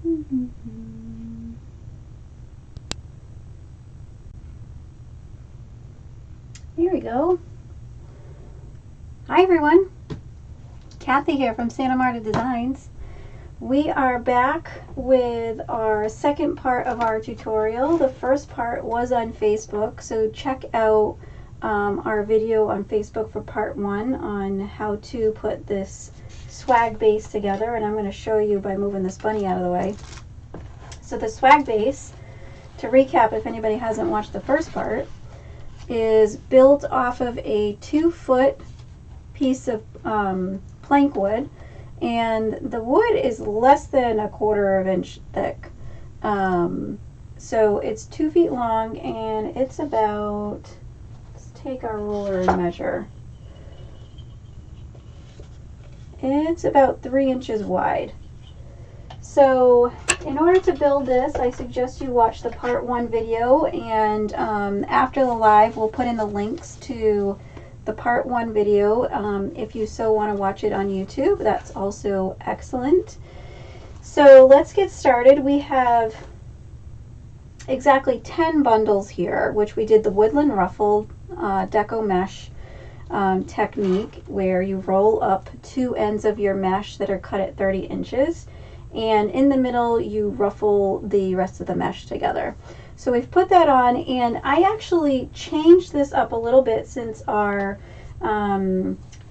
There we go. Hi everyone, Kathy here from Santa Marta Designs. We are back with our second part of our tutorial. The first part was on Facebook, so check out our video on Facebook for part 1 on how to put this swag base together, and I'm going to show you by moving this bunny out of the way. So the swag base, to recap if anybody hasn't watched the first part, is built off of a 2-foot piece of plank wood, and the wood is less than 1/4 inch thick. So it's 2 feet long, and it's about, let's take our ruler and measure. It's about 3 inches wide. So in order to build this, I suggest you watch the part 1 video, and after the live we'll put in the links to the part 1 video. If you so want to watch it on YouTube, that's also excellent. So let's get started. We have exactly 10 bundles here, which we did the woodland ruffled deco mesh technique, where you roll up 2 ends of your mesh that are cut at 30 inches, and in the middle you ruffle the rest of the mesh together. So we've put that on, and I actually changed this up a little bit since our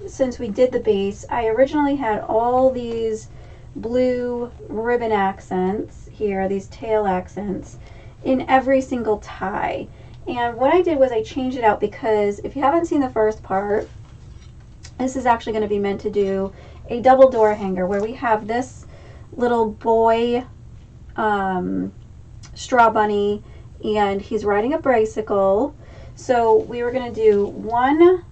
since we did the base. I originally had all these blue ribbon accents here, these tail accents, in every single tie. And what I did was I changed it out because if you haven't seen the first part, this is actually going to be meant to do a double door hanger where we have this little boy straw bunny, and he's riding a bicycle. So we were going to do one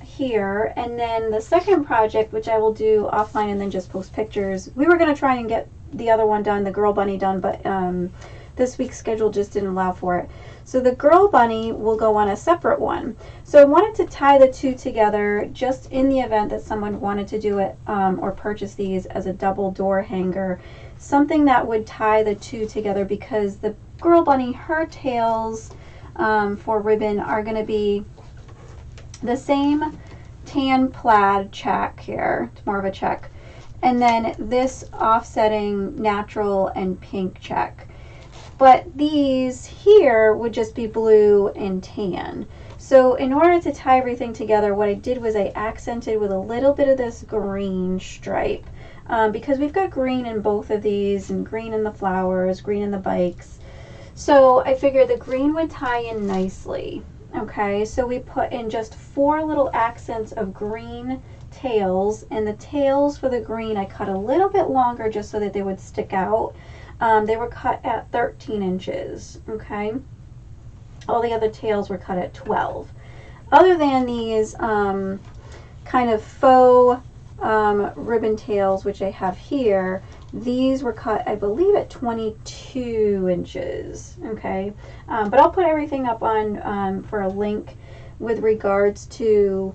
here, and then the second project, which I will do offline and then just post pictures, we were going to try and get the other one done, the girl bunny done, but this week's schedule just didn't allow for it. So the girl bunny will go on a separate one. So I wanted to tie the two together just in the event that someone wanted to do it or purchase these as a double door hanger, something that would tie the two together, because the girl bunny, her tails for ribbon are going to be the same tan plaid check here. It's more of a check, and then this offsetting natural and pink check. But these here would just be blue and tan. So in order to tie everything together, what I did was I accented with a little bit of this green stripe, because we've got green in both of these, and green in the flowers, green in the bikes. So I figured the green would tie in nicely. Okay, so we put in just 4 little accents of green tails, and the tails for the green I cut a little bit longer just so that they would stick out. They were cut at 13 inches, okay? All the other tails were cut at 12. Other than these kind of faux ribbon tails, which I have here, these were cut, I believe, at 22 inches, okay? But I'll put everything up on for a link with regards to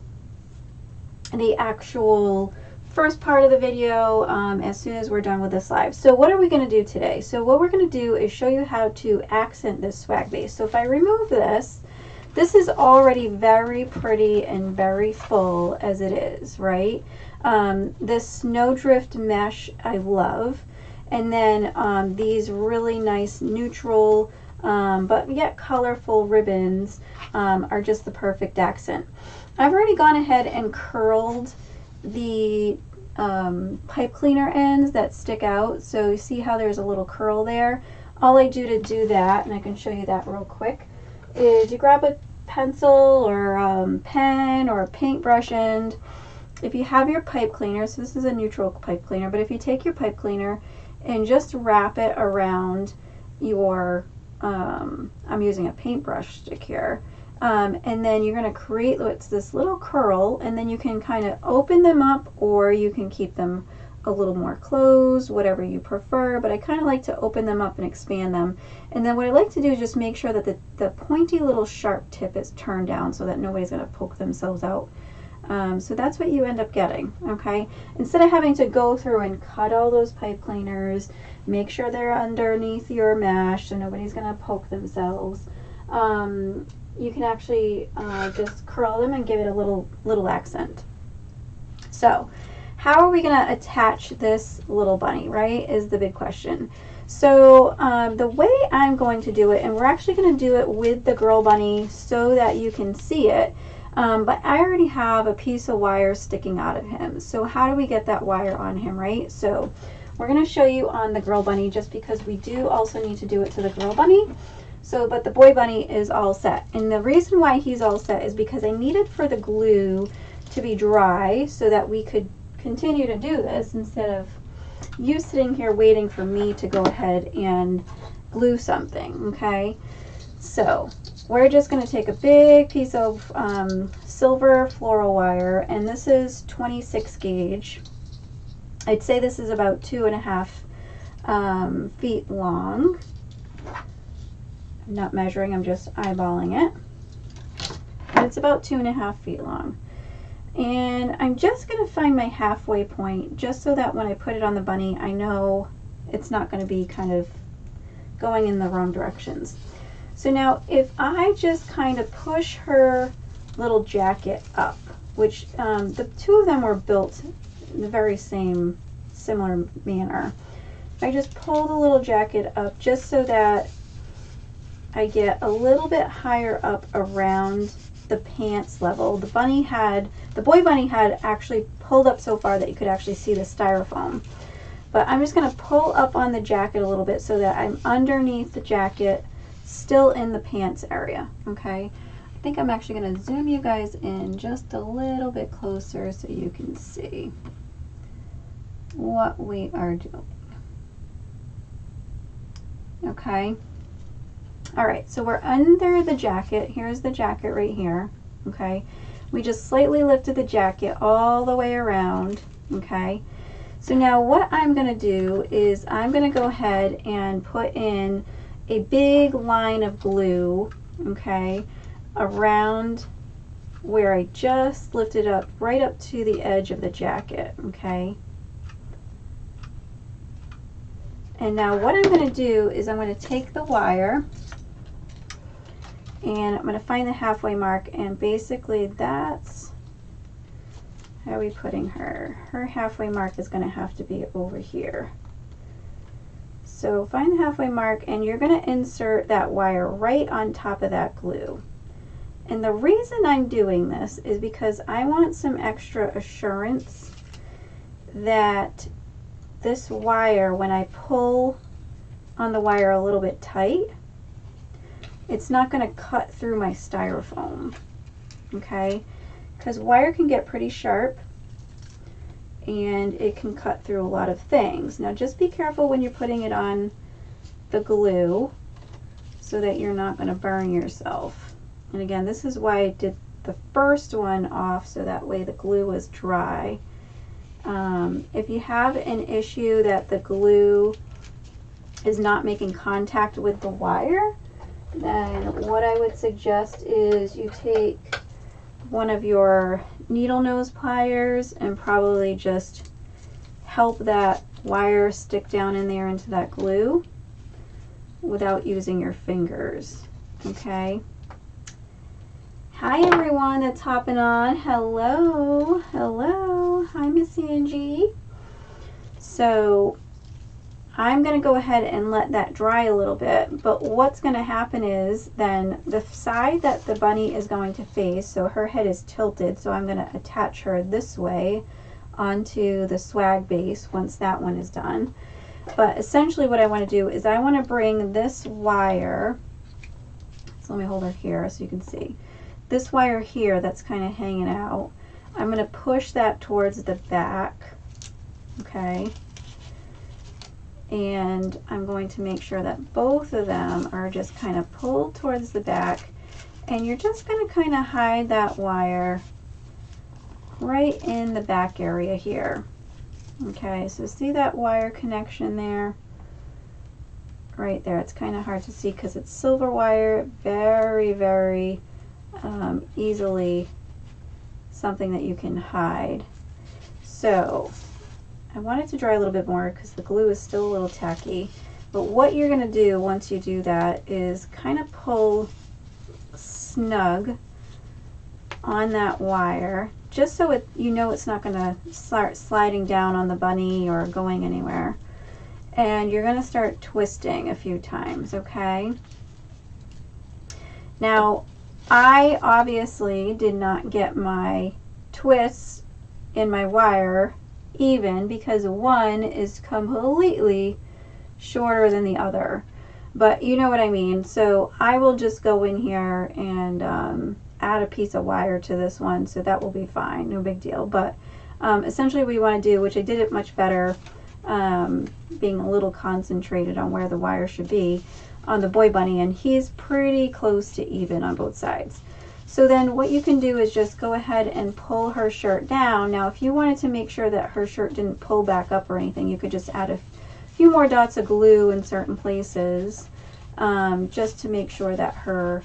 the actual first part of the video as soon as we're done with this live. So what are we going to do today? So what we're going to do is show you how to accent this swag base. So if I remove this, this is already very pretty and very full as it is, right? This snowdrift mesh I love, and then these really nice neutral but yet colorful ribbons are just the perfect accent. I've already gone ahead and curled the pipe cleaner ends that stick out. So you see how there's a little curl there? All I do to do that, and I can show you that real quick, is you grab a pencil or pen or a paintbrush end. If you have your pipe cleaner, so this is a neutral pipe cleaner, but if you take your pipe cleaner and just wrap it around your, I'm using a paintbrush stick here, and then you're going to create what's this little curl, and then you can kind of open them up, or you can keep them a little more closed, whatever you prefer, but I kind of like to open them up and expand them. And then what I like to do is just make sure that the pointy little sharp tip is turned down so that nobody's going to poke themselves out So that's what you end up getting, okay? Instead of having to go through and cut all those pipe cleaners, make sure they're underneath your mesh so nobody's gonna poke themselves. You can actually just curl them and give it a little accent. So how are we gonna attach this little bunny, right, is the big question. So the way I'm going to do it, and we're actually going to do it with the girl bunny so that you can see it, but I already have a piece of wire sticking out of him. So how do we get that wire on him, right? So we're going to show you on the girl bunny just because we do also need to do it to the girl bunny. So, but the boy bunny is all set. And the reason why he's all set is because I needed for the glue to be dry so that we could continue to do this instead of you sitting here waiting for me to go ahead and glue something, okay? So we're just going to take a big piece of silver floral wire, and this is 26 gauge. I'd say this is about 2.5 feet long. I'm not measuring, I'm just eyeballing it. But it's about 2.5 feet long. And I'm just going to find my halfway point just so that when I put it on the bunny, I know it's not going to be kind of going in the wrong directions. So now if I just kind of push her little jacket up, which the two of them were built in the very similar manner. I just pull the little jacket up just so that I get a little bit higher up around the pants level. The boy bunny had actually pulled up so far that you could actually see the styrofoam. But I'm just going to pull up on the jacket a little bit so that I'm underneath the jacket, still in the pants area, okay? I think I'm actually going to zoom you guys in just a little bit closer so you can see what we are doing. Okay? All right, so we're under the jacket. Here's the jacket right here, okay? We just slightly lifted the jacket all the way around, okay? So now what I'm gonna do is I'm gonna go ahead and put in a big line of glue, okay, around where I just lifted up, right up to the edge of the jacket, okay? And now what I'm gonna do is I'm gonna take the wire and I'm going to find the halfway mark, and basically that's how are we putting her. Her halfway mark is going to have to be over here. So find the halfway mark and you're going to insert that wire right on top of that glue. And the reason I'm doing this is because I want some extra assurance that this wire, when I pull on the wire a little bit tight, it's not going to cut through my styrofoam, okay? Because wire can get pretty sharp and it can cut through a lot of things. Now just be careful when you're putting it on the glue so that you're not going to burn yourself. And again, this is why I did the first one off so that way the glue was dry. If you have an issue that the glue is not making contact with the wire, then what I would suggest is you take one of your needle nose pliers and probably just help that wire stick down in there into that glue without using your fingers, okay? Hi everyone that's hopping on. Hello, hello. Hi Miss Angie. So I'm going to go ahead and let that dry a little bit, but what's going to happen is then the side that the bunny is going to face, so her head is tilted, so I'm going to attach her this way onto the swag base once that one is done. But essentially what I want to do is I want to bring this wire, so let me hold her here so you can see, this wire here that's kind of hanging out, I'm going to push that towards the back, okay? And I'm going to make sure that both of them are just kind of pulled towards the back, and you're just going to kind of hide that wire right in the back area here. Okay, so see that wire connection there? Right there. It's kind of hard to see because it's silver wire, very, very easily something that you can hide. So I want it to dry a little bit more because the glue is still a little tacky. But what you're going to do once you do that is kind of pull snug on that wire, just so you know it's not going to start sliding down on the bunny or going anywhere. And you're going to start twisting a few times, okay? Now, I obviously did not get my twists in my wire even because one is completely shorter than the other. But you know what I mean. So I will just go in here and add a piece of wire to this one, so that will be fine, no big deal. But essentially what we want to do, which I did it much better, being a little concentrated on where the wire should be on the boy bunny, and he's pretty close to even on both sides. So then what you can do is just go ahead and pull her shirt down. Now if you wanted to make sure that her shirt didn't pull back up or anything, you could just add a few more dots of glue in certain places, just to make sure that her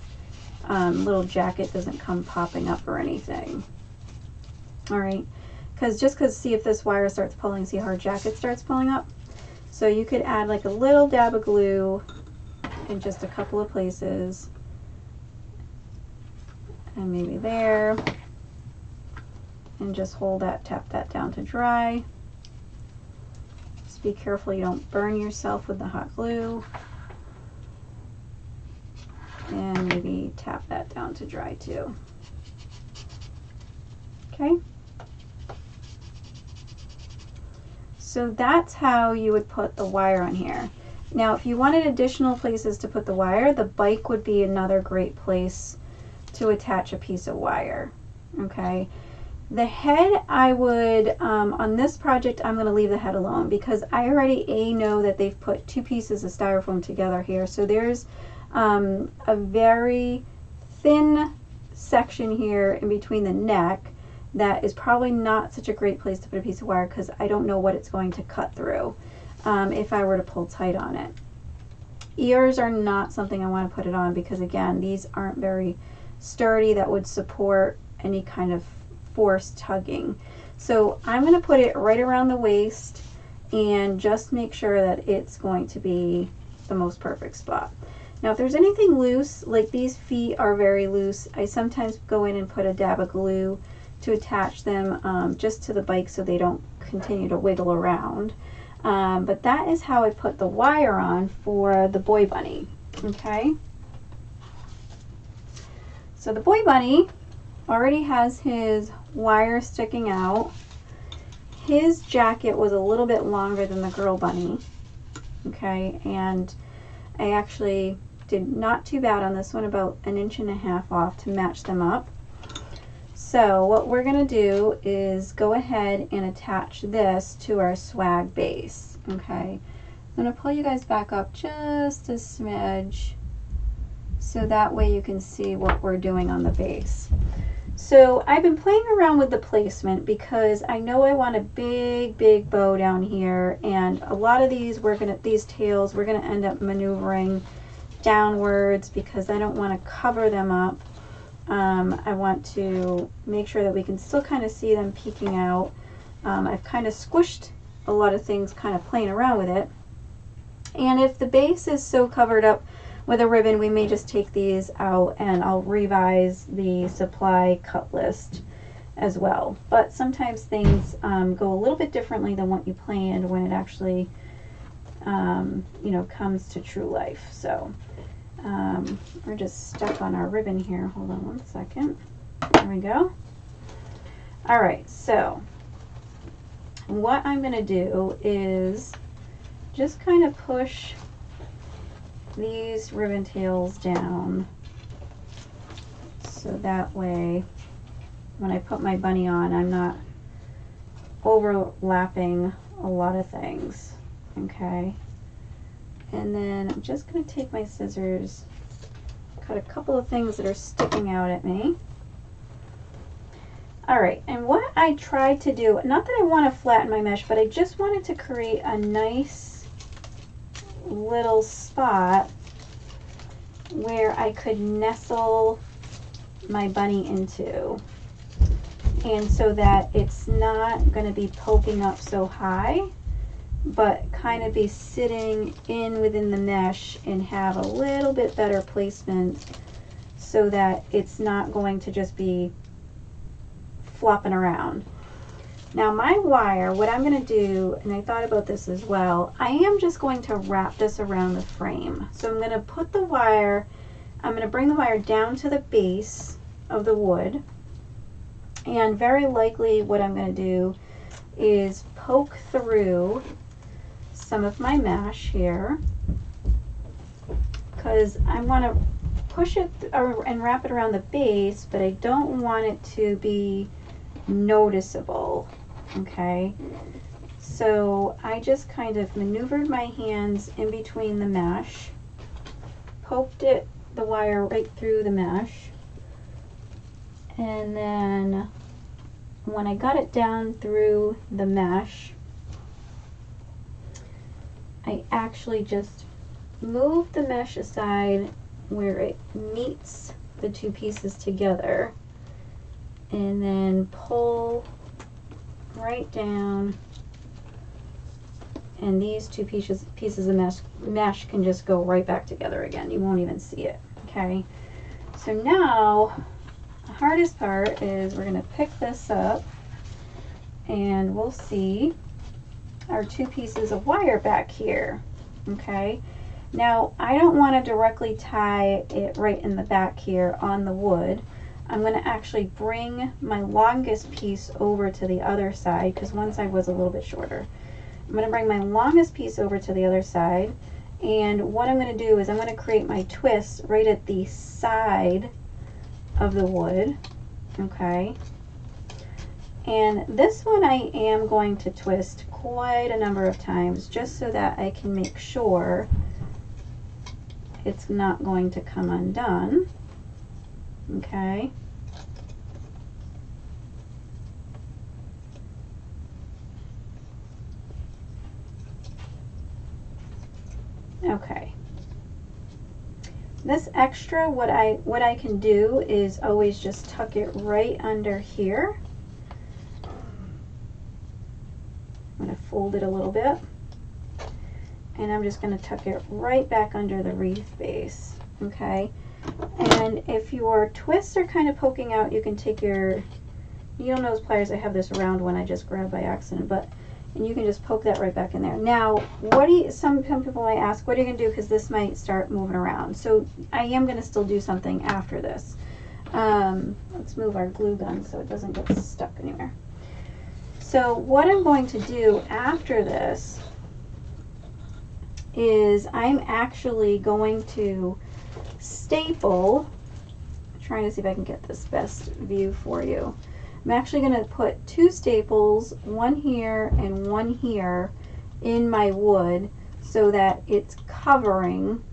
little jacket doesn't come popping up or anything. All right, because see if this wire starts pulling, see how her jacket starts pulling up. So you could add like a little dab of glue in just a couple of places, and maybe there, and just hold that, tap that down to dry. Just be careful you don't burn yourself with the hot glue, and maybe tap that down to dry too. Okay, so that's how you would put the wire on here. Now if you wanted additional places to put the wire, the bike would be another great place to attach a piece of wire. Okay, the head, I would on this project I'm going to leave the head alone because I already know that they've put two pieces of styrofoam together here, so there's a very thin section here in between the neck that is probably not such a great place to put a piece of wire because I don't know what it's going to cut through if I were to pull tight on it. Ears are not something I want to put it on because again, these aren't very sturdy that would support any kind of force tugging. So I'm going to put it right around the waist and just make sure that it's going to be the most perfect spot. Now if there's anything loose, like these feet are very loose, I sometimes go in and put a dab of glue to attach them just to the bike so they don't continue to wiggle around. But that is how I put the wire on for the boy bunny. Okay, so the boy bunny already has his wire sticking out. His jacket was a little bit longer than the girl bunny. Okay, and I actually did not too bad on this one, about 1.5 inches off to match them up. So what we're going to do is go ahead and attach this to our swag base. Okay, I'm going to pull you guys back up just a smidge so that way you can see what we're doing on the base. So I've been playing around with the placement because I know I want a big bow down here, and a lot of these these tails we're gonna end up maneuvering downwards because I don't want to cover them up. I want to make sure that we can still kind of see them peeking out. I've kind of squished a lot of things kind of playing around with it, and if the base is so covered up with a ribbon, we may just take these out and I'll revise the supply cut list as well. But sometimes things go a little bit differently than what you planned when it actually you know, comes to true life. So we're just stuck on our ribbon here. Hold on one second. There we go. All right, so what I'm going to do is just kind of push these ribbon tails down so that way when I put my bunny on, I'm not overlapping a lot of things. Okay, and then I'm just going to take my scissors, cut a couple of things that are sticking out at me. All right, and what I tried to do, not that I want to flatten my mesh, but I just wanted to create a nice little spot where I could nestle my bunny into. and so that it's not going to be poking up so high, but kind of be sitting in within the mesh and have a little bit better placement so that it's not going to just be flopping around. Now my wire, what I'm going to do, and I thought about this as well, I am just going to wrap this around the frame. So I'm going to put the wire, I'm going to bring the wire down to the base of the wood, and very likely what I'm going to do is poke through some of my mesh here, because I want to push it and wrap it around the base, but I don't want it to be noticeable. Okay, so I just kind of maneuvered my hands in between the mesh, poked the wire right through the mesh, and then when I got it down through the mesh, I actually just moved the mesh aside where it meets the two pieces together, and then pull right down, and these two pieces of mesh can just go right back together again. You won't even see it. Okay, so now the hardest part is we're going to pick this up, and we'll see our two pieces of wire back here. Okay, now I don't want to directly tie it right in the back here on the wood. I'm going to actually bring my longest piece over to the other side, because one side was a little bit shorter. I'm going to bring my longest piece over to the other side, and what I'm going to do is I'm going to create my twists right at the side of the wood. Okay, and this one I am going to twist quite a number of times just so that I can make sure it's not going to come undone. Okay. Okay. This extra, what I can do is always just tuck it right under here. I'm going to fold it a little bit, and I'm just going to tuck it right back under the wreath base. Okay. And if your twists are kind of poking out, you can take your needle nose pliers. I have this round one I just grabbed by accident, and you can just poke that right back in there. Now, some people might ask, what are you going to do, because this might start moving around. So I am going to still do something after this. Let's move our glue gun so it doesn't get stuck anywhere. So what I'm going to do after this is I'm actually going to staple, trying to see if I can get this best view for you. I'm actually going to put two staples, one here and one here, in my wood so that it's covering,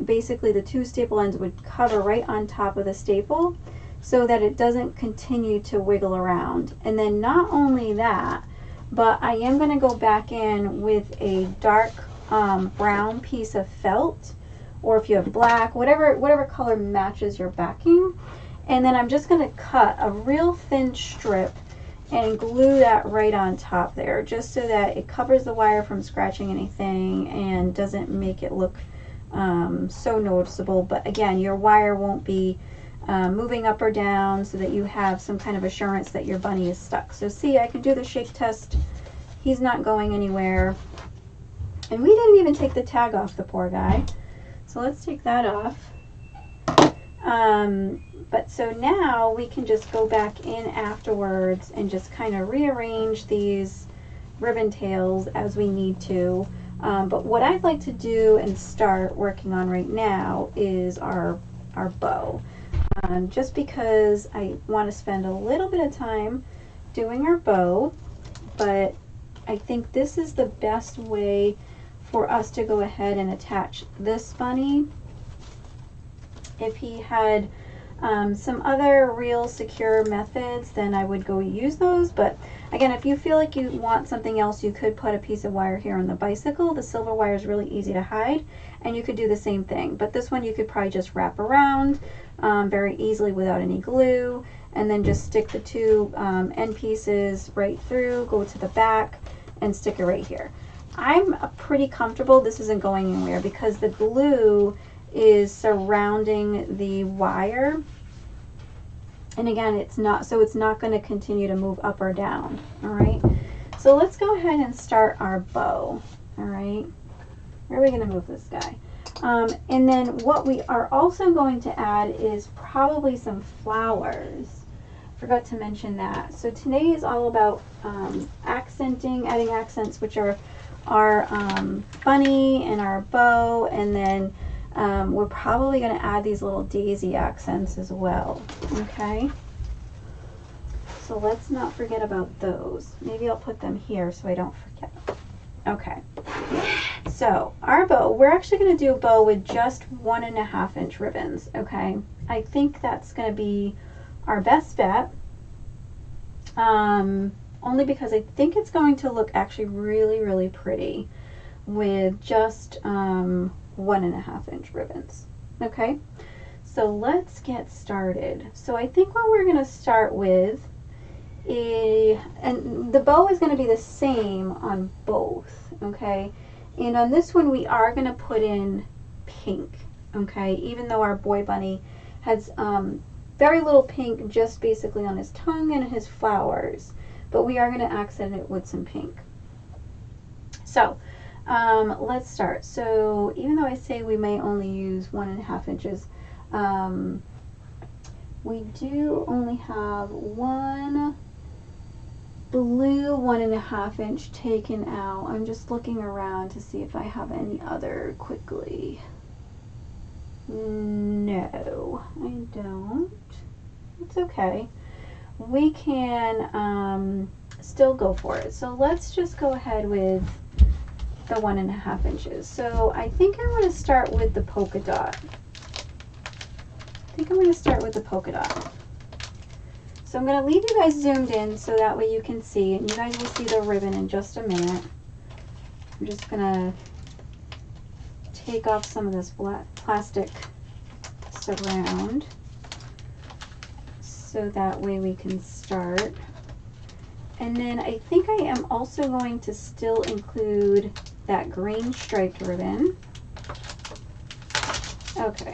basically the two staple ends would cover right on top of the staple so that it doesn't continue to wiggle around. And then not only that, but I am going to go back in with a dark brown piece of felt, or if you have black, whatever color matches your backing. And then I'm just going to cut a real thin strip and glue that right on top there, just so that it covers the wire from scratching anything and doesn't make it look so noticeable. But again, your wire won't be moving up or down, so that you have some kind of assurance that your bunny is stuck. So see, I can do the shake test. He's not going anywhere. And we didn't even take the tag off, the poor guy. So let's take that off. But so now we can just go back in afterwards and just kind of rearrange these ribbon tails as we need to. But what I'd like to do and start working on right now is our bow. Just because I want to spend a little bit of time doing our bow, but I think this is the best way for us to go ahead and attach this bunny. If he had some other real secure methods, then I would go use those. But again, if you feel like you want something else, you could put a piece of wire here on the bicycle. The silver wire is really easy to hide, and you could do the same thing. But this one you could probably just wrap around very easily without any glue. and then just stick the two end pieces right through, go to the back, and stick it right here. I'm pretty comfortable this isn't going anywhere because the glue is surrounding the wire. And again, it's not going to continue to move up or down. All right. So let's go ahead and start our bow. All right. Where are we going to move this guy? And then what we are also going to add is probably some flowers. Forgot to mention that. So today is all about accenting, adding accents, which are our bunny and our bow, and then we're probably going to add these little daisy accents as well. Okay, so let's not forget about those. Maybe I'll put them here so I don't forget. Okay, so our bow, we're actually going to do a bow with just 1.5 inch ribbons. Okay, I think that's going to be our best bet, only because I think it's going to look actually really pretty with just 1.5 inch ribbons. Okay, so let's get started. So I think what we're going to start with and the bow is going to be the same on both. Okay, and on this one we are going to put in pink. Okay, even though our boy bunny has very little pink, just basically on his tongue and his flowers, but we are going to accent it with some pink. So let's start. So even though I say we may only use 1.5 inches, we do only have one blue 1.5 inch taken out. I'm just looking around to see if I have any other quickly. No, I don't. It's okay. We can still go for it. So let's just go ahead with the 1.5 inches. So I think I want to start with the polka dot. So I'm going to leave you guys zoomed in so that way you can see, and you guys will see the ribbon in just a minute. I'm just going to take off some of this black plastic surround so that way we can start. And then I think I am also going to still include that green striped ribbon. Okay,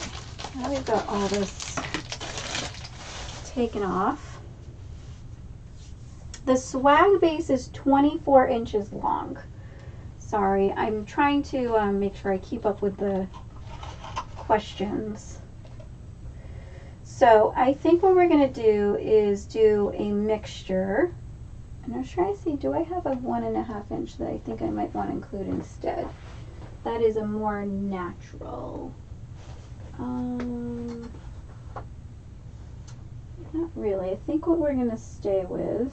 now we've got all this taken off. The swag base is 24 inches long. Sorry, I'm trying to make sure I keep up with the questions. So I think what we're going to do is do a mixture. And I'm trying to see, do I have a 1.5 inch that I think I might want to include instead? That is a more natural. Not really. I think what we're going to stay with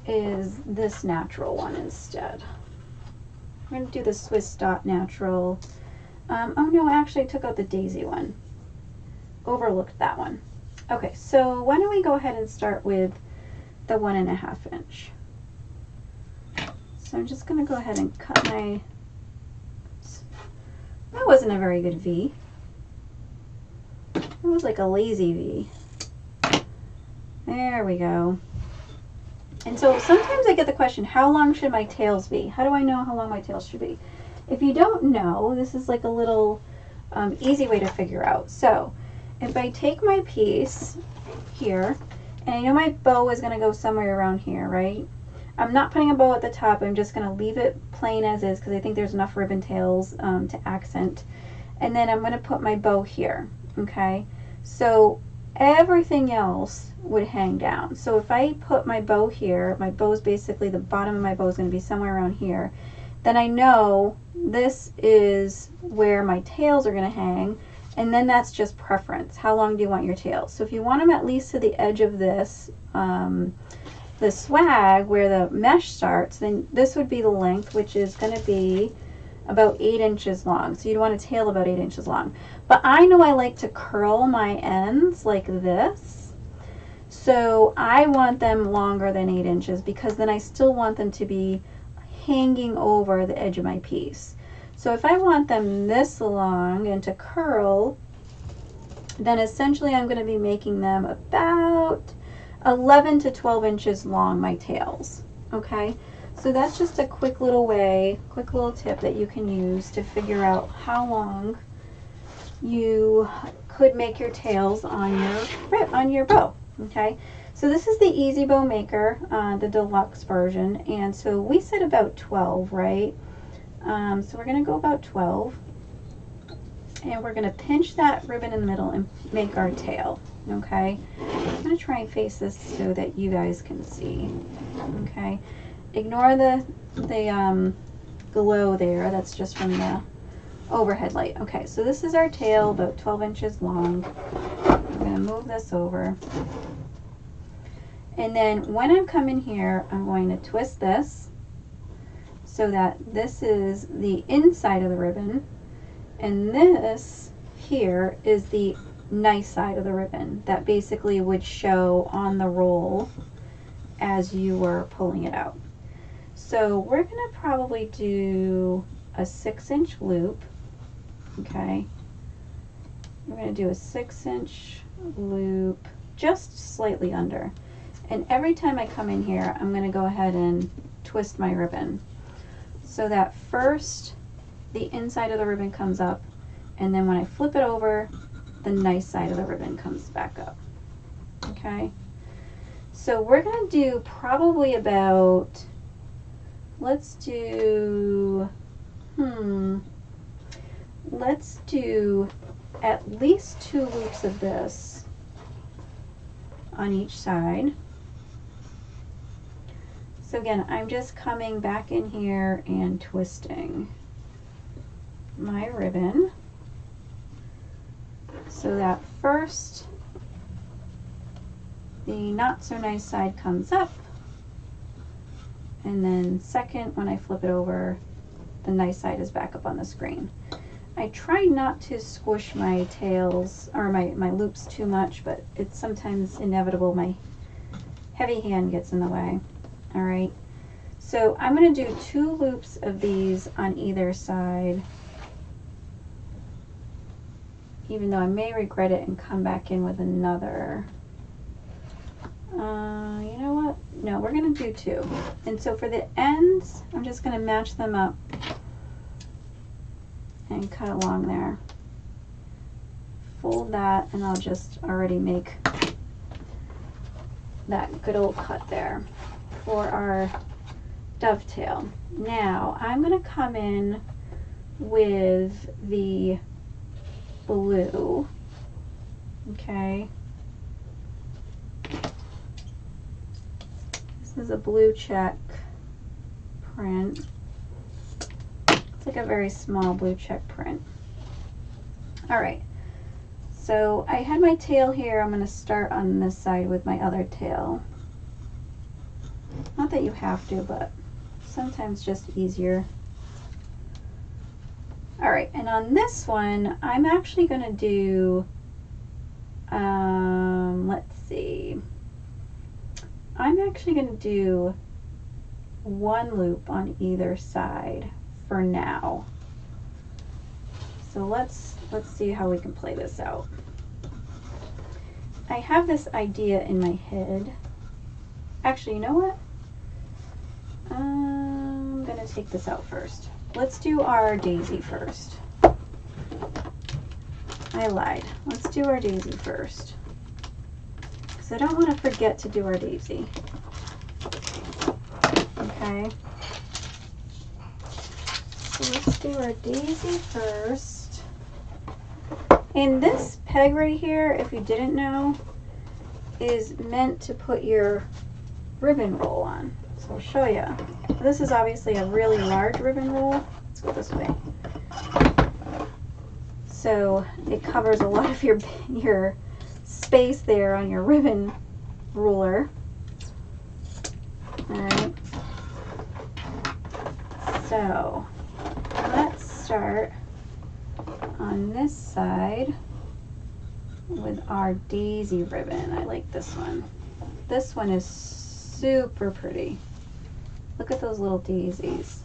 is this natural one instead. We're going to do the Swiss Dot Natural. Oh no, actually I took out the daisy one. Overlooked that one. Okay, so why don't we go ahead and start with the 1.5 inch. So I'm just going to go ahead and cut my, that wasn't a very good V. It was like a lazy V. There we go. And so sometimes I get the question, how long should my tails be? How do I know how long my tails should be? If you don't know, this is like a little easy way to figure out. So if I take my piece here, and I know my bow is going to go somewhere around here, right? I'm not putting a bow at the top. I'm just going to leave it plain as is because I think there's enough ribbon tails to accent. And then I'm going to put my bow here, okay? So everything else would hang down. So if I put my bow here, my bow is basically, the bottom of my bow is going to be somewhere around here, then I know this is where my tails are going to hang, and then that's just preference. How long do you want your tails? So if you want them at least to the edge of this, the swag where the mesh starts, then this would be the length, which is going to be about 8 inches long. So you'd want a tail about 8 inches long. But I know I like to curl my ends like this. So I want them longer than 8 inches because then I still want them to be hanging over the edge of my piece. So if I want them this long and to curl, then essentially I'm going to be making them about 11 to 12 inches long, my tails. Okay, so that's just a quick little way, quick little tip that you can use to figure out how long you could make your tails on your bow. Okay, so this is the Easy Bow Maker, the deluxe version, and so we said about 12, right? So we're going to go about 12, and we're going to pinch that ribbon in the middle and make our tail. Okay, I'm going to try and face this so that you guys can see. Okay, ignore the glow there, that's just from the overhead light. Okay, so this is our tail, about 12 inches long. I'm going to move this over, and then when I'm coming here, I'm going to twist this so that this is the inside of the ribbon, and this here is the nice side of the ribbon that basically would show on the roll as you were pulling it out. So we're going to probably do a 6-inch loop. Okay, we're going to do a 6-inch loop just slightly under, and every time I come in here I'm going to go ahead and twist my ribbon so that first the inside of the ribbon comes up, and then when I flip it over, the nice side of the ribbon comes back up. Okay, so we're going to do probably about, let's do at least 2 loops of this on each side. So again, I'm just coming back in here and twisting my ribbon so that first the not so nice side comes up, and then second, when I flip it over, the nice side is back up on the screen. I try not to squish my tails or my loops too much, but it's sometimes inevitable. My heavy hand gets in the way. All right, so I'm going to do 2 loops of these on either side, even though I may regret it and come back in with another. You know what? No, we're going to do 2. And so for the ends, I'm just going to match them up and cut along there. Fold that, and I'll just already make that good old cut there for our dovetail. Now I'm going to come in with the blue. Okay, this is a blue check print. It's like a very small blue check print. All right, so I had my tail here. I'm going to start on this side with my other tail. Not that you have to, but sometimes just easier. All right, and on this one, I'm actually going to do, let's see, I'm actually going to do 1 loop on either side for now. So let's see how we can play this out. I have this idea in my head. Actually, you know what? I'm going to take this out first. Let's do our daisy first. I lied. Let's do our daisy first, because I don't want to forget to do our daisy. Okay. So let's do our daisy first. And this peg right here, if you didn't know, is meant to put your ribbon roll on. So I'll show you. This is obviously a really large ribbon roll. Let's go this way. So it covers a lot of your space there on your ribbon ruler. All right. So let's start on this side with our daisy ribbon. I like this one. This one is super pretty. Look at those little daisies.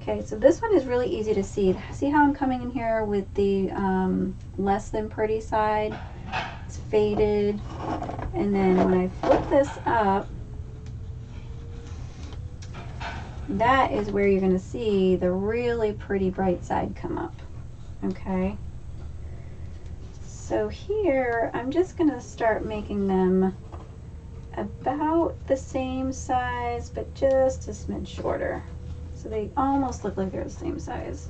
Okay, so this one is really easy to see. See how I'm coming in here with the less than pretty side? It's faded. And then when I flip this up, that is where you're going to see the really pretty bright side come up. Okay. So here, I'm just going to start making them about the same size, but just a smidge shorter. So they almost look like they're the same size.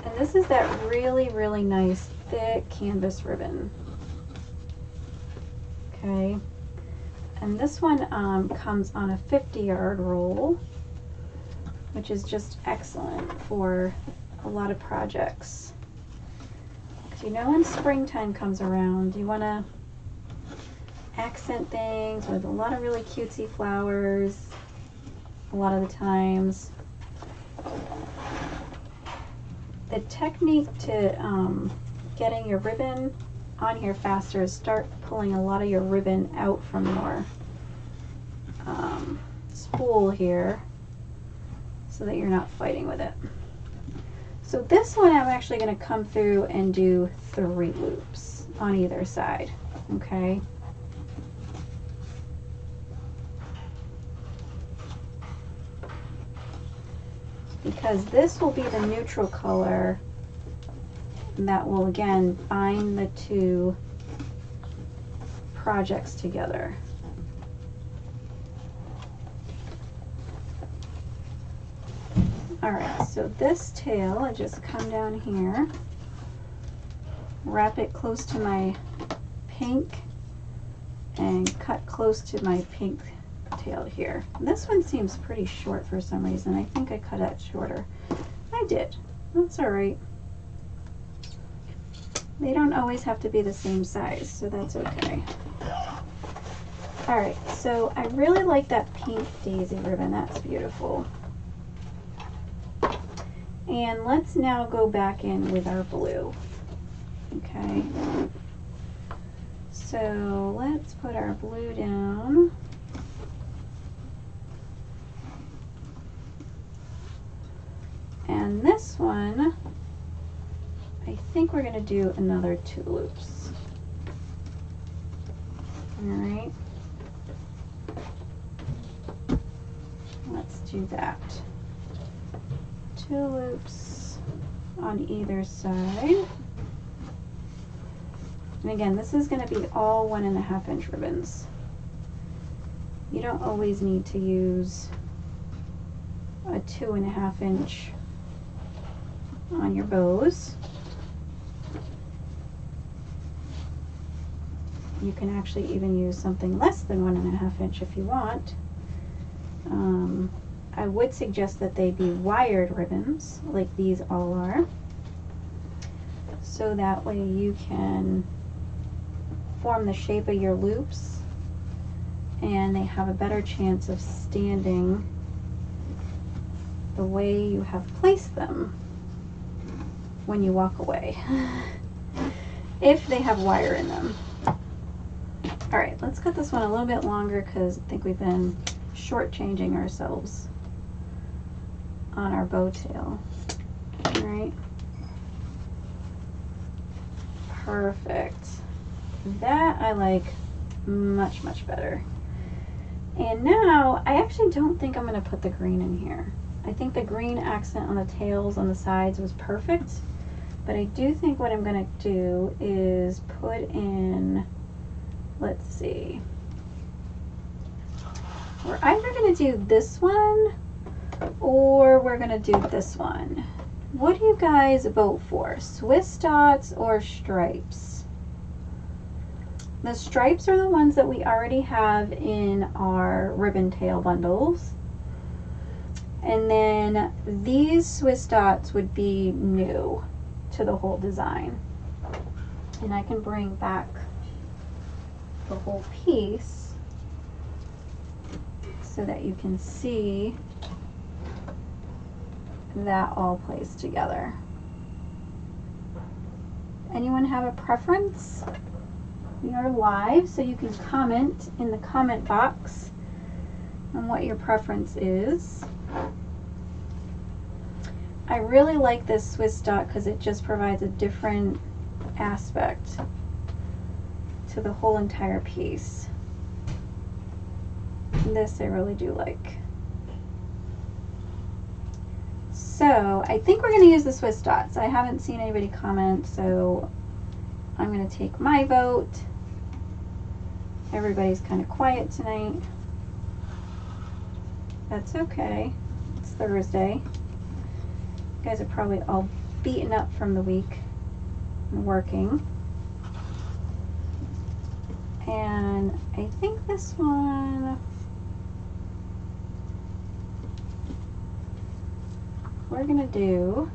And this is that really, really nice thick canvas ribbon. Okay. And this one comes on a 50-yard roll, which is just excellent for a lot of projects. Because you know when springtime comes around, you want to accent things with a lot of really cutesy flowers a lot of the times. The technique to getting your ribbon on here faster is start pulling a lot of your ribbon out from your spool here so that you're not fighting with it. So this one I'm actually going to come through and do 3 loops on either side. Okay. Because this will be the neutral color that will again bind the 2 projects together. Alright, so this tail, I just come down here, wrap it close to my pink, and cut close to my pink tail here. This one seems pretty short for some reason. I think I cut it shorter. I did. That's alright. They don't always have to be the same size, so that's okay. Alright, so I really like that pink daisy ribbon. That's beautiful. And let's now go back in with our blue. Okay. So let's put our blue down. And this one, I think we're going to do another 2 loops. Alright. Let's do that. 2 loops on either side. And again, this is going to be all 1.5 inch ribbons. You don't always need to use a 2.5 inch on your bows. You can actually even use something less than 1.5 inch if you want. I would suggest that they be wired ribbons like these all are, so that way you can form the shape of your loops and they have a better chance of standing the way you have placed them when you walk away, if they have wire in them. Alright, let's cut this one a little bit longer because I think we've been shortchanging ourselves on our bow tail. Alright. Perfect. That I like much, much better. And now, I actually don't think I'm going to put the green in here. I think the green accent on the tails on the sides was perfect. But I do think what I'm going to do is put in, let's see. We're either going to do this one or we're going to do this one. What do you guys vote for? Swiss dots or stripes? The stripes are the ones that we already have in our ribbon tail bundles. And then these Swiss dots would be new to the whole design. And I can bring back the whole piece so that you can see that all plays together. Anyone have a preference? We are live, so you can comment in the comment box on what your preference is. I really like this Swiss dot because it just provides a different aspect to the whole entire piece. This I really do like. So I think we're going to use the Swiss dots. I haven't seen anybody comment, so I'm going to take my vote. Everybody's kind of quiet tonight. That's okay. It's Thursday. You guys are probably all beaten up from the week and working. And I think this one, we're gonna do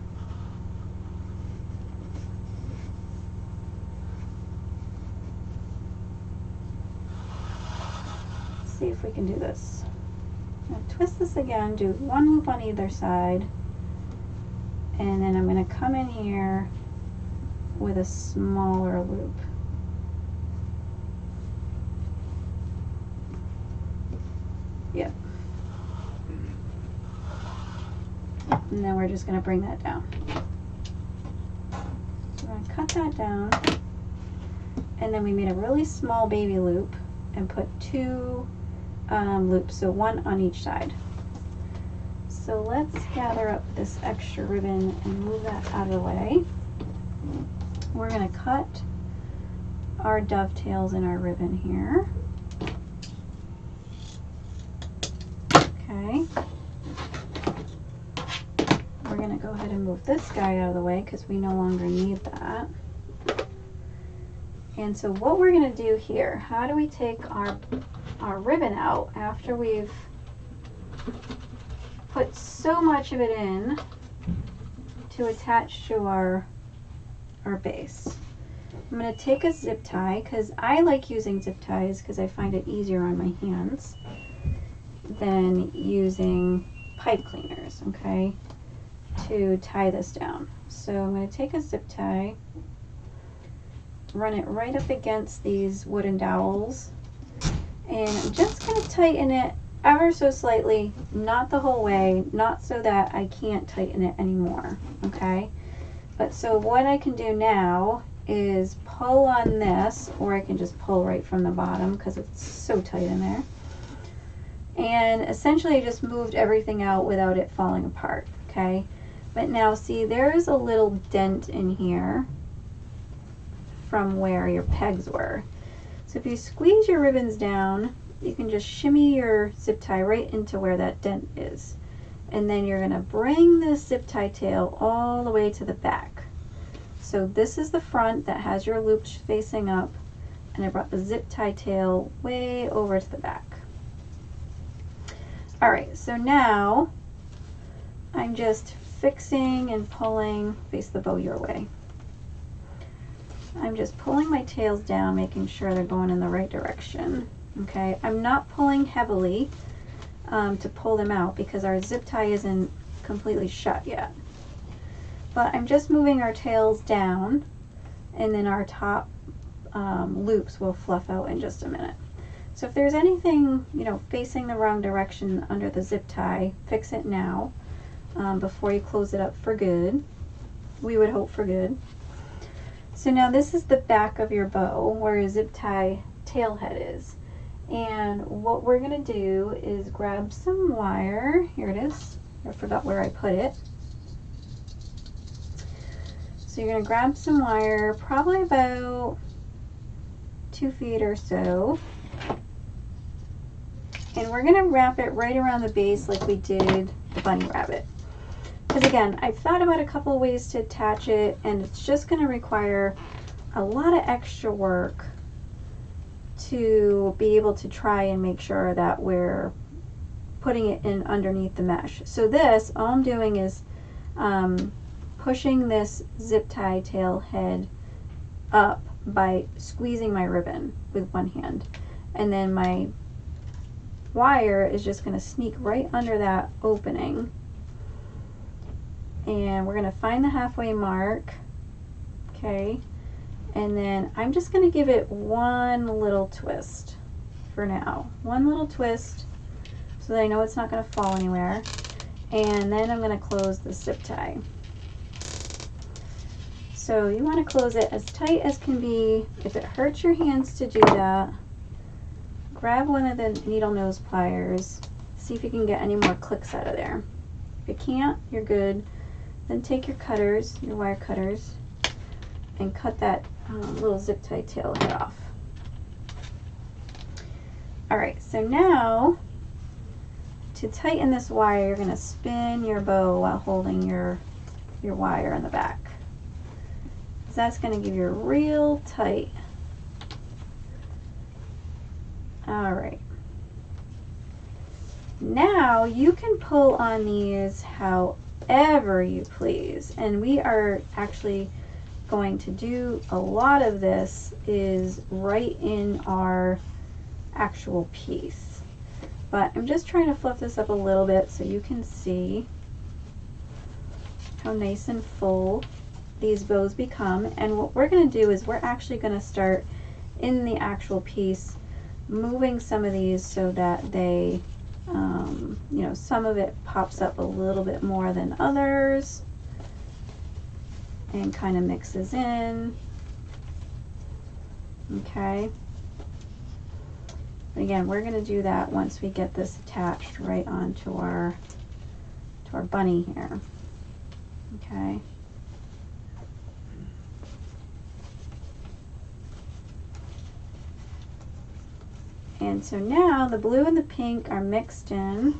let's see if we can do this. I'm gonna twist this again, do one loop on either side, and then I'm gonna come in here with a smaller loop. Yep. And then we're just going to bring that down. So we're going to cut that down. And then we made a really small baby loop and put two loops, so one on each side. So let's gather up this extra ribbon and move that out of the way. We're going to cut our dovetails in our ribbon here. Okay. We're going to go ahead and move this guy out of the way because we no longer need that. And so what we're going to do here, how do we take our ribbon out after we've put so much of it in to attach to our base? I'm going to take a zip tie because I like using zip ties because I find it easier on my hands than using pipe cleaners, okay, to tie this down. So I'm going to take a zip tie, run it right up against these wooden dowels, and I'm just going to tighten it ever so slightly, not the whole way, not so that I can't tighten it anymore, okay? But so what I can do now is pull on this, or I can just pull right from the bottom because it's so tight in there. And essentially I just moved everything out without it falling apart, okay? But now see, there's a little dent in here from where your pegs were. So if you squeeze your ribbons down, you can just shimmy your zip tie right into where that dent is. And then you're gonna bring the zip tie tail all the way to the back. So this is the front that has your loops facing up, and I brought the zip tie tail way over to the back. All right, so now I'm just fixing and pulling, face the bow your way. I'm just pulling my tails down, making sure they're going in the right direction. Okay, I'm not pulling heavily to pull them out because our zip tie isn't completely shut yet. But I'm just moving our tails down, and then our top loops will fluff out in just a minute. So if there's anything, you know, facing the wrong direction under the zip tie, fix it now before you close it up for good. We would hope for good. So now this is the back of your bow where your zip tie tail head is. And what we're going to do is grab some wire. Here it is. I forgot where I put it. So you're going to grab some wire, probably about 2 feet or so. And we're going to wrap it right around the base like we did the bunny rabbit. Because again, I've thought about a couple of ways to attach it, and it's just going to require a lot of extra work to be able to try and make sure that we're putting it in underneath the mesh. So this, all I'm doing is pushing this zip tie tail head up by squeezing my ribbon with one hand. And then my wire is just going to sneak right under that opening. And we're going to find the halfway mark. Okay. And then I'm just going to give it one little twist for now. One little twist so that I know it's not going to fall anywhere. And then I'm going to close the zip tie. So you want to close it as tight as can be. If it hurts your hands to do that, grab one of the needle nose pliers. See if you can get any more clicks out of there. If you can't, you're good. Then take your cutters, your wire cutters, and cut that little zip tie tail head off. Alright, so now to tighten this wire, you're going to spin your bow while holding your wire in the back. That's going to give you a real tight. Alright. Now you can pull on these however you please. And we are actually going to do a lot of this is right in our actual piece. But I'm just trying to fluff this up a little bit so you can see how nice and full these bows become. And what we're going to do is we're actually going to start in the actual piece moving some of these so that they you know, some of it pops up a little bit more than others and kind of mixes in. Okay, again, we're going to do that once we get this attached right onto our bunny here. Okay. And so now the blue and the pink are mixed in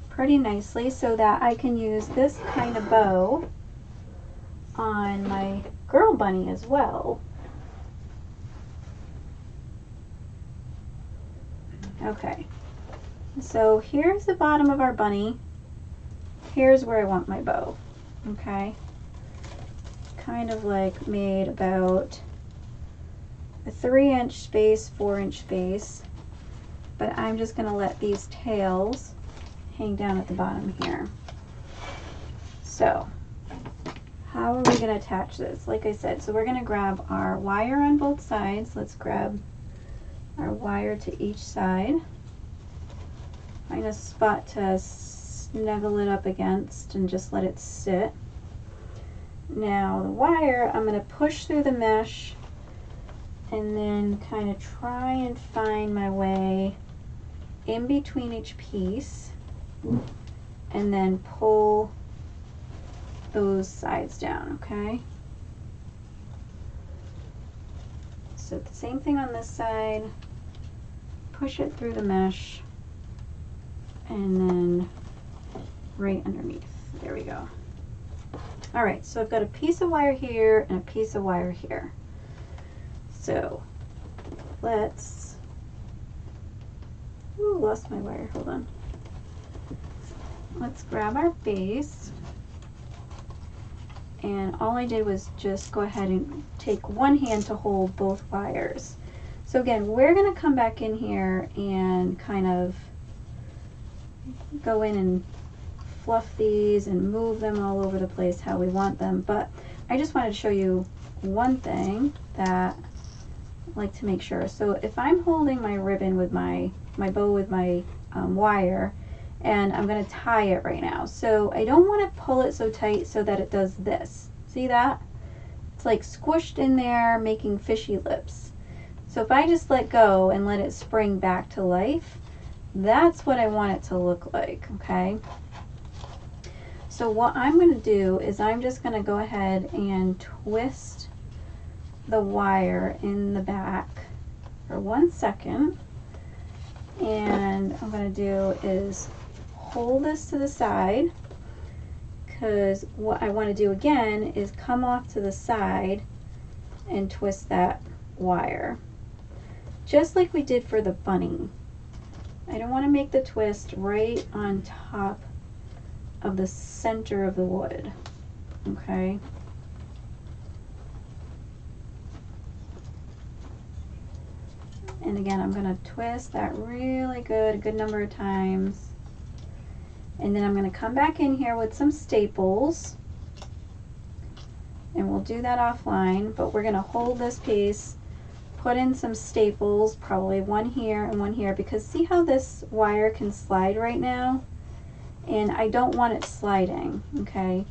pretty nicely so that I can use this kind of bow on my girl bunny as well. Okay, so here's the bottom of our bunny. Here's where I want my bow. Okay, kind of like made about a 3-inch space, 4-inch space, but I'm just going to let these tails hang down at the bottom here. So how are we going to attach this? Like I said, so we're going to grab our wire on both sides. Let's grab our wire to each side. Find a spot to snuggle it up against and just let it sit. Now the wire, I'm going to push through the mesh and then kind of try and find my way in between each piece and then pull those sides down, okay? So the same thing on this side, push it through the mesh and then right underneath. There we go. All right, so I've got a piece of wire here and a piece of wire here. So let's, ooh, lost my wire, hold on. Let's grab our base. And all I did was just go ahead and take one hand to hold both wires. So again, we're gonna come back in here and kind of go in and fluff these and move them all over the place how we want them. But I just wanted to show you one thing that I like to make sure. So if I'm holding my ribbon with my bow with my wire, and I'm going to tie it right now. So I don't want to pull it so tight so that it does this. See that? It's like squished in there, making fishy lips. So if I just let go and let it spring back to life, that's what I want it to look like, okay? So what I'm going to do is I'm just going to go ahead and twist the wire in the back for 1 second. And what I'm going to do is hold this to the side, because what I want to do again is come off to the side and twist that wire just like we did for the bunny. I don't want to make the twist right on top of the center of the wood, okay? And again, I'm going to twist that really good, a good number of times. And then I'm going to come back in here with some staples. And we'll do that offline, but we're going to hold this piece put in some staples, probably one here and one here, because see how this wire can slide right now? And I don't want it sliding, okay?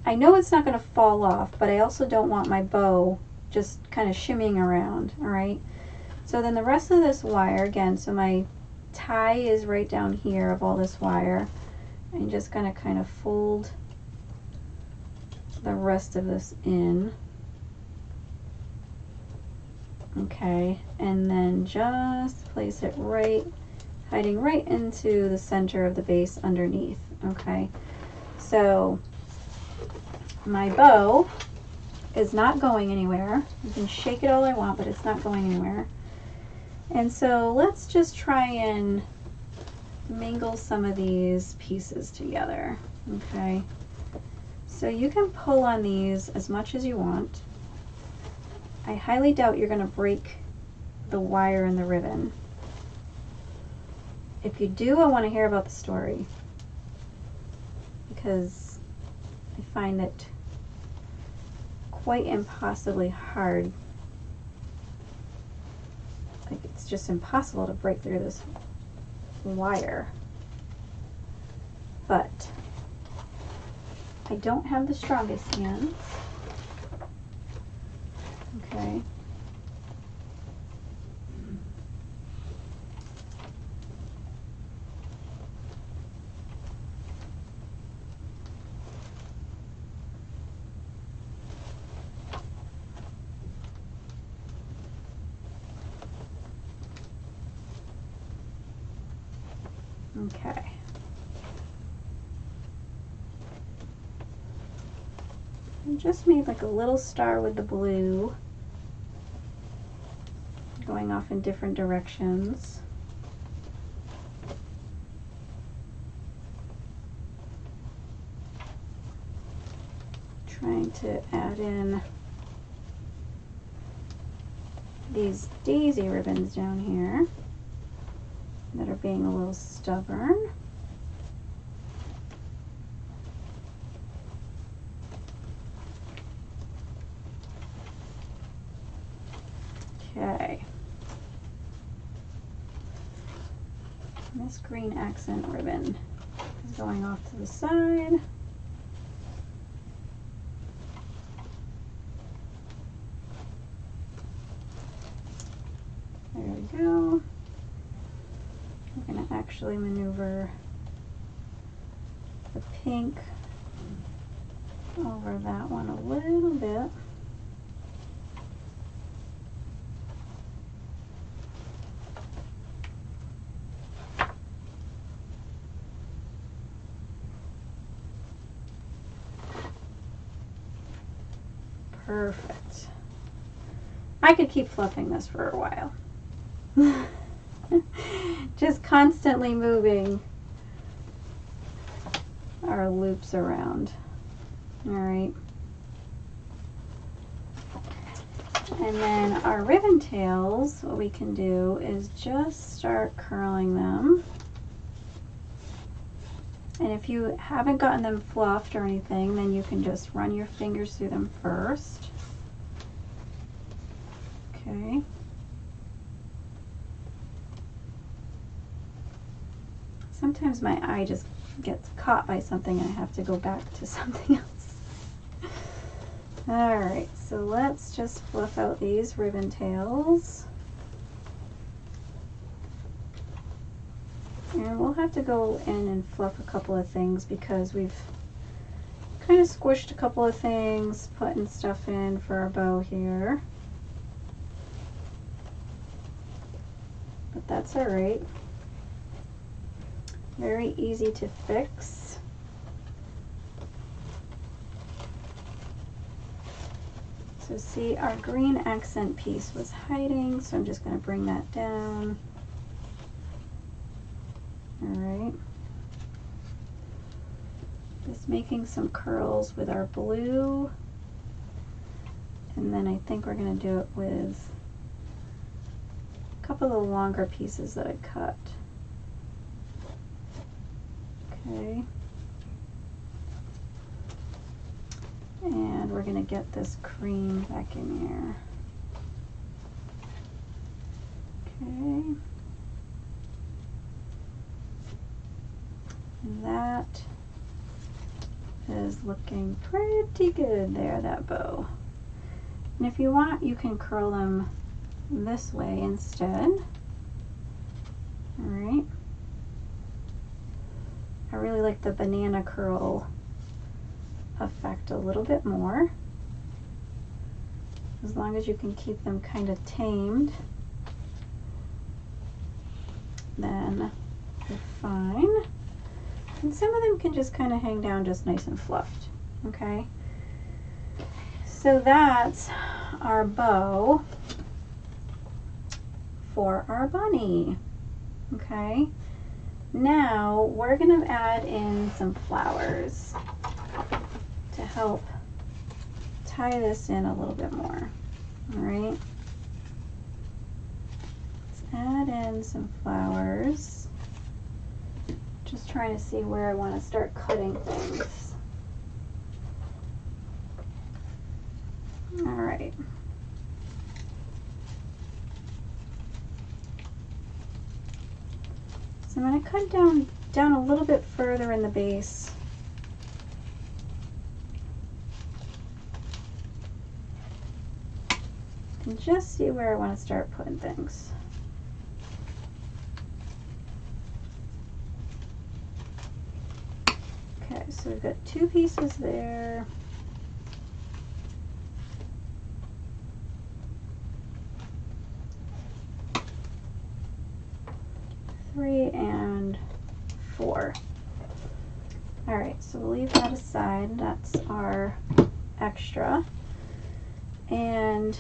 I know it's not going to fall off, but I also don't want my bow just kind of shimmying around, all right? So then the rest of this wire, again, so my tie is right down here of all this wire. I'm just going to kind of fold the rest of this in. Okay, and then just place it right, hiding right into the center of the base underneath. Okay, so my bow is not going anywhere. You can shake it all I want, but it's not going anywhere. And so let's just try and mingle some of these pieces together. Okay, so you can pull on these as much as you want. I highly doubt you're going to break the wire and the ribbon. If you do, I want to hear about the story, because I find it quite impossibly hard. Like, it's just impossible to break through this wire. But I don't have the strongest hands. Okay. Okay. I just made like a little star with the blue, going off in different directions. Trying to add in these daisy ribbons down here that are being a little stubborn. Okay. This green accent ribbon is going off to the side. There we go. We're going to actually maneuver the pink over that one a little bit. Perfect. I could keep fluffing this for a while. Just constantly moving our loops around. All right. And then our ribbon tails, what we can do is just start curling them. And if you haven't gotten them fluffed or anything, then you can just run your fingers through them first. Okay. Sometimes my eye just gets caught by something and I have to go back to something else. All right, so let's just fluff out these ribbon tails. And we'll have to go in and fluff a couple of things because we've kind of squished a couple of things, putting stuff in for our bow here. But that's all right. Very easy to fix. So see, our green accent piece was hiding, so I'm just going to bring that down. All right. Just making some curls with our blue. And then I think we're going to do it with a couple of the longer pieces that I cut. Okay. And we're going to get this cream back in here. That is looking pretty good there, that bow. And if you want, you can curl them this way instead. All right. I really like the banana curl effect a little bit more. As long as you can keep them kind of tamed, then you're fine. And some of them can just kind of hang down just nice and fluffed, okay? So that's our bow for our bunny, okay? Now we're gonna add in some flowers to help tie this in a little bit more, all right? Let's add in some flowers. Just trying to see where I want to start cutting things. All right. So I'm going to cut down a little bit further in the base. And just see where I want to start putting things. Okay, so we've got 2 pieces there. Three and 4. All right, so we'll leave that aside. That's our extra. And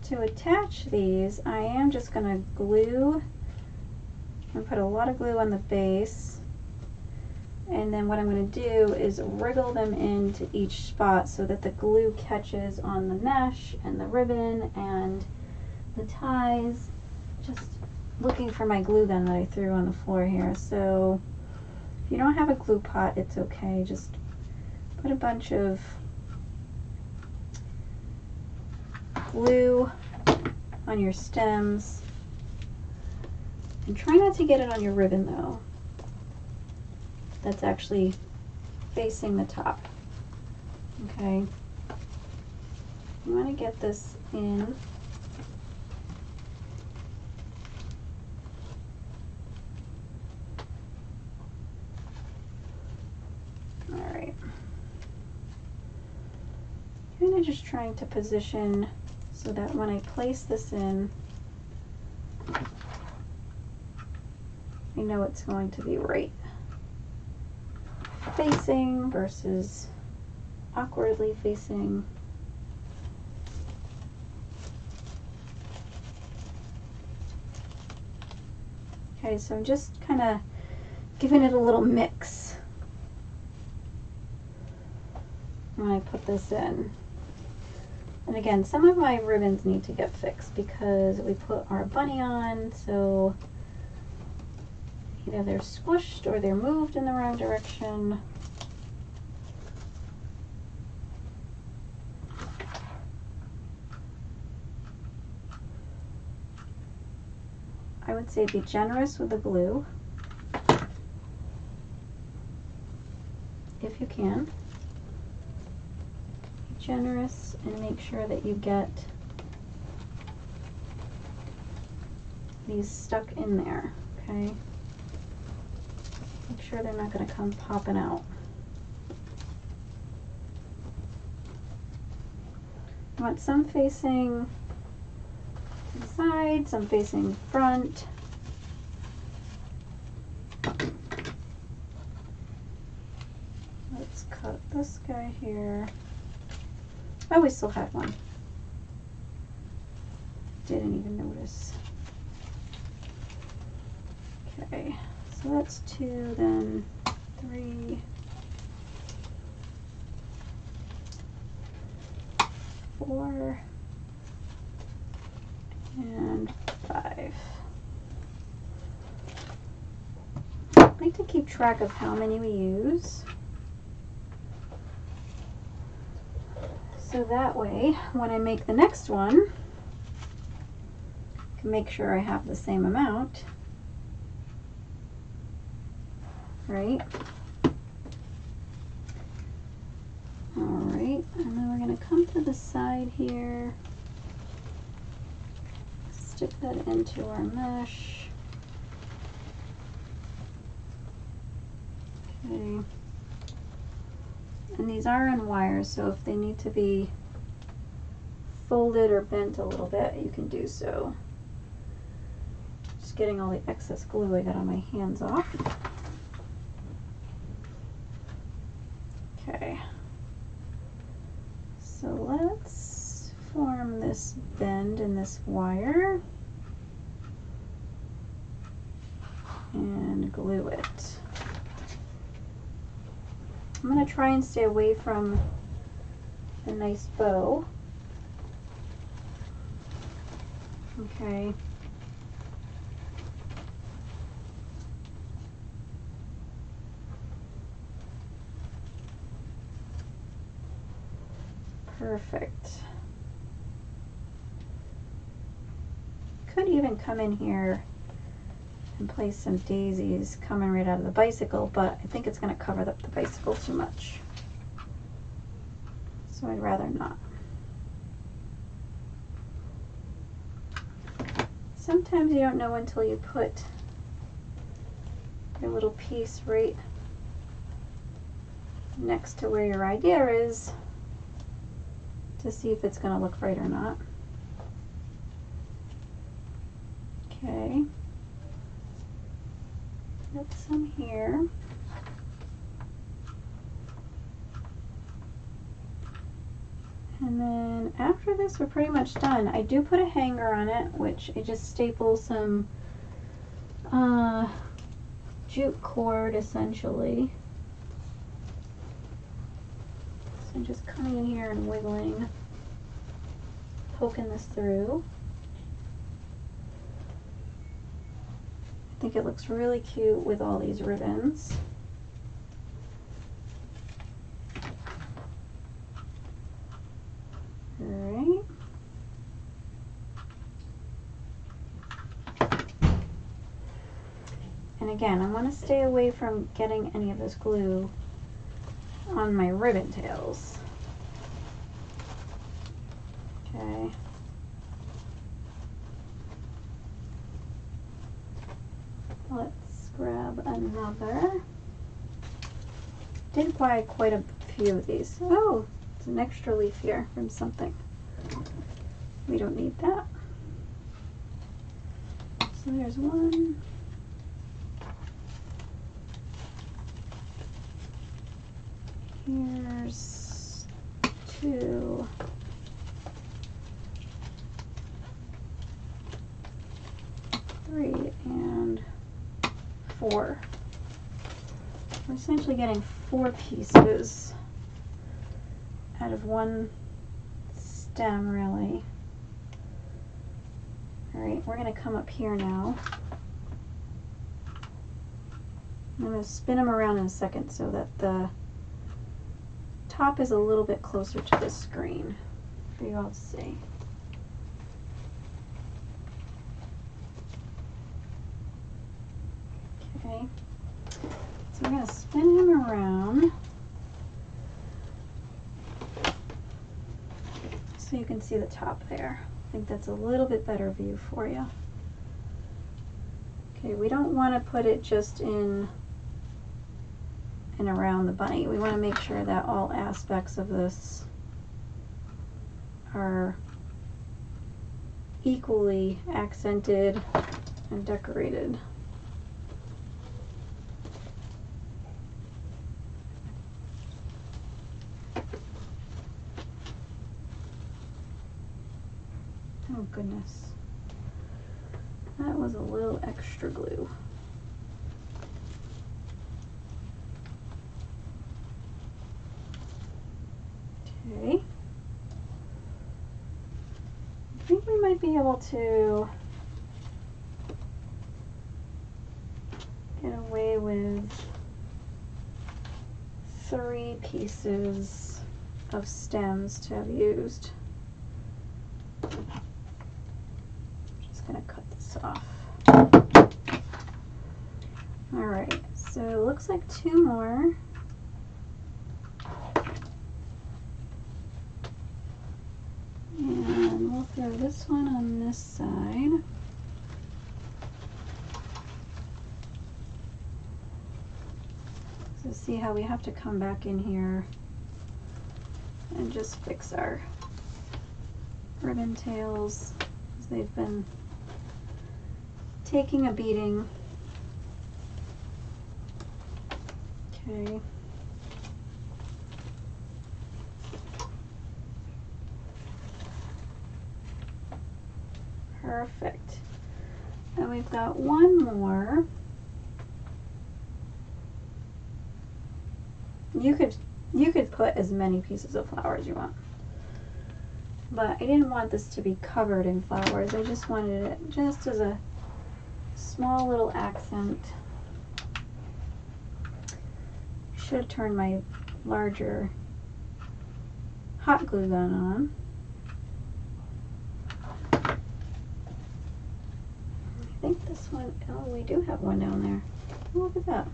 to attach these, I am just going to glue. I'm going to put a lot of glue on the base. And then what I'm going to do is wriggle them into each spot so that the glue catches on the mesh and the ribbon and the ties. Just looking for my glue gun that I threw on the floor here. So if you don't have a glue pot, it's okay. Just put a bunch of glue on your stems. And try not to get it on your ribbon though. That's actually facing the top. Okay. You want to get this in. All right. Kind of just trying to position so that when I place this in, I know it's going to be right facing versus awkwardly facing. Okay, so I'm just kind of giving it a little mix when I put this in. And again, some of my ribbons need to get fixed because we put our bunny on, so either they're squished or they're moved in the wrong direction. I would say be generous with the glue, if you can. Be generous and make sure that you get these stuck in there, okay? Make sure they're not going to come popping out. I want some facing to the side, some facing front. Let's cut this guy here. Oh, we still had one. Didn't even notice. Okay. So that's 2, then 3, 4, and 5. I like to keep track of how many we use. So that way, when I make the next one, I can make sure I have the same amount. right? All right, and then we're going to come to the side here, stick that into our mesh. Okay. And these are on wires, so if they need to be folded or bent a little bit, you can do so. Just getting all the excess glue I got on my hands off. Okay. So let's form this bend in this wire and glue it. I'm going to try and stay away from the nice bow. Okay. Perfect. Could even come in here and place some daisies coming right out of the bicycle, but I think it's going to cover up the bicycle too much. So I'd rather not. Sometimes you don't know until you put your little piece right next to where your idea is to see if it's going to look right or not. Okay. Get some here. And then after this, we're pretty much done. I do put a hanger on it, which I just staple some jute cord essentially. So I'm just coming in here and wiggling, poking this through. I think it looks really cute with all these ribbons. Alright. And again, I want to stay away from getting any of this glue on my ribbon tails. Okay. Let's grab another. Did buy quite a few of these. Oh, it's an extra leaf here from something. We don't need that. So there's one. Here's two. Three and four. We're essentially getting 4 pieces out of one stem, really. Alright, we're going to come up here now. I'm going to spin them around in a second so that the top is a little bit closer to the screen for you all to see. Okay, so we're going to spin him around so you can see the top there. I think that's a little bit better view for you. Okay, we don't want to put it just in and around the bunny. We want to make sure that all aspects of this are equally accented and decorated. Oh goodness, that was a little extra glue. Okay, I think we might be able to get away with 3 pieces of stems to have used. Just gonna cut this off. All right, So it looks like 2 more. And we'll throw this one on this side. So see how we have to come back in here and just fix our ribbon tails, as they've been taking a beating. Okay. Perfect. And we've got one more. You could put as many pieces of flowers as you want. But I didn't want this to be covered in flowers. I just wanted it just as a small little accent. Should have turned my larger hot glue gun on. I think this one, oh, we do have one down there. Oh, look at that.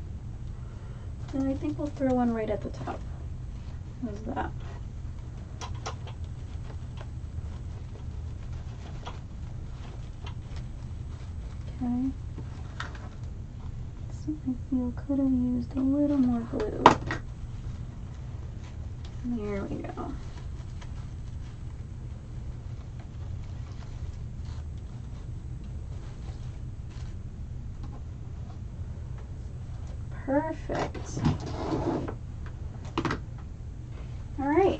And I think we'll throw one right at the top. How's that? Okay. So I feel could have used a little more glue. There we go. Perfect. All right.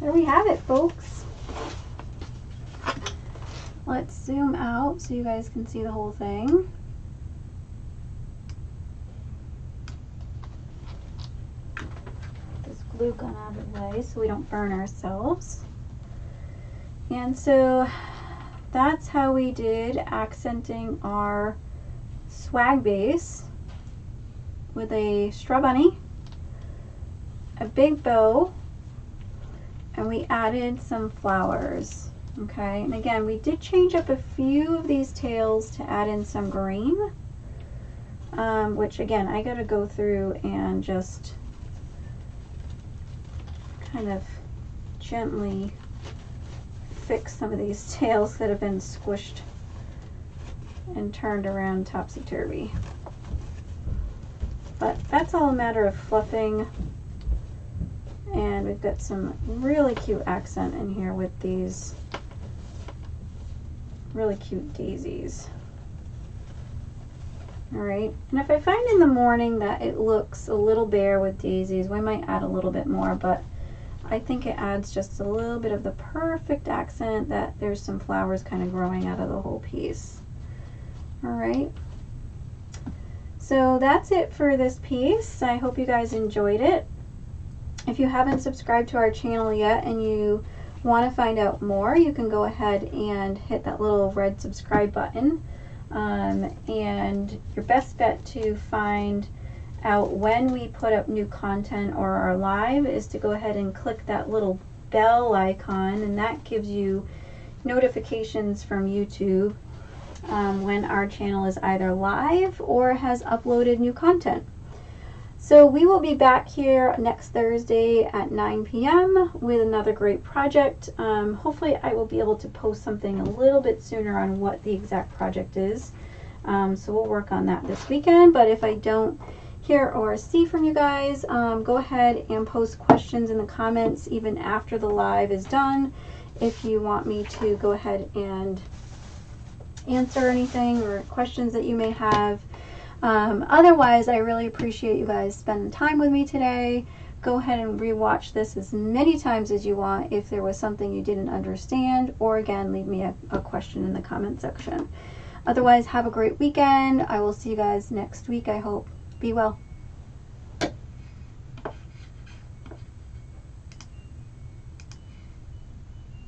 There we have it, folks. Let's zoom out so you guys can see the whole thing. This glue gun out of the way so we don't burn ourselves. And so that's how we did accenting our swag base with a straw bunny, a big bow, and we added some flowers. Okay, and again, we did change up a few of these tails to add in some green, which again, I gotta go through and just kind of gently fix some of these tails that have been squished and turned around topsy-turvy. But that's all a matter of fluffing. And we've got some really cute accent in here with these really cute daisies. All right, and if I find in the morning that it looks a little bare with daisies, we might add a little bit more, but I think it adds just a little bit of the perfect accent that there's some flowers kind of growing out of the whole piece. All right, so that's it for this piece. I hope you guys enjoyed it. If you haven't subscribed to our channel yet and you want to find out more, you can go ahead and hit that little red subscribe button. And your best bet to find out when we put up new content or our live is to go ahead and click that little bell icon, and that gives you notifications from YouTube when our channel is either live or has uploaded new content. So we will be back here next Thursday at 9 p.m. with another great project. Hopefully I will be able to post something a little bit sooner on what the exact project is. So we'll work on that this weekend. But if I don't hear or see from you guys, go ahead and post questions in the comments even after the live is done. If you want me to go ahead and answer anything or questions that you may have. Otherwise, I really appreciate you guys spending time with me today. Go ahead and rewatch this as many times as you want if there was something you didn't understand, or again, leave me a question in the comment section. Otherwise, have a great weekend. I will see you guys next week, I hope. Be well.